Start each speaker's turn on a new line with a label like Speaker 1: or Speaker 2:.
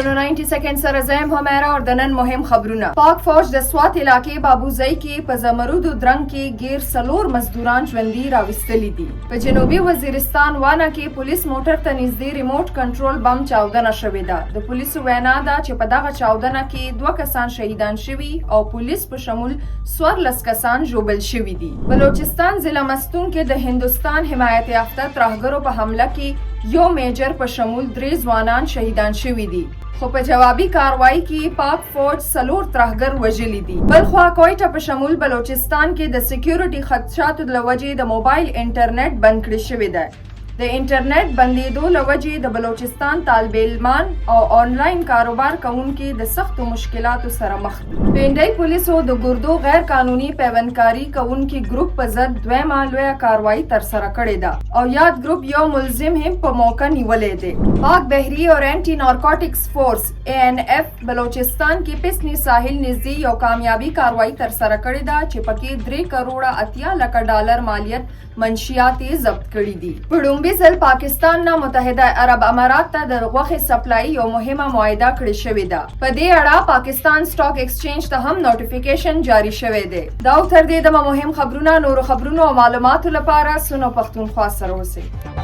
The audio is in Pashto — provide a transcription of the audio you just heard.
Speaker 1: د 90 سکند سره زم همیرا اور د نن مهم خبرونه پاک فوج د سوات علاقې بابوزی کې په زمرود درنګ کې غیر سلور مزدوران ژوندۍ راوستلي دي. په جنوبي وزیرستان وانه کې پولیس موټر ته نږدې ریموټ کنټرول بم چاودنه شوې ده. د پولیسو وینا ده چې په دغه چاودنه کې 2 کسان شهیدان شوي او پولیس په شمول 14 کسان ژوبل شوي دي. بلوچستان ضلع مستون کې د هندوستان حمایت یافته ترهګرو په حمله کې یو میجر په شمول 3 ځوانان شهیدان شوي دي. خو په جوابي کاروایی کې پاک فوج سلور ترهګر وژلي دي. بلخوا کویټه په شمول بلوچستان کې د سکیورټي خدشاتو له وجې د موبایل انټرنیټ بند کړی شوی دی. د انټرنیټ بندیدو له وجې د بلوچستان طالب علمان او آنلاین کاروبار کوونکي د سختو مشکلاتو سره مخ دي. پنډۍ پولیسو د ګردو غیر قانوني پیوندکاري کوونکي ګروپ په ضد دویمه لویه کاروایی ترسره کړې ده او یاد ګروپ یو ملزم هم په موقع نیولې دی. پاک بحری اور اینټي نارکوټکس فورس ANF بلوچستان کې پسنی ساحل نږدې یو کامیابی کاروایی ترسره کړې ده چې پکې 3 کروڑه 80 لک ډالر مالیت منشیات ضبط کړي دي. په ځل پاکستان نه متحده عرب امارات ته د غوښې سپلای یو مهمه معاهده کړې شوې ده. په دې اړه پاکستان سټاک ایکسچینج ته هم نوټیفیکیشن جاری شوی دی. دا تر دې د مهم خبرونو نورو خبرونو او معلوماتو لپاره سنو پښتونخوا سره اوسئ.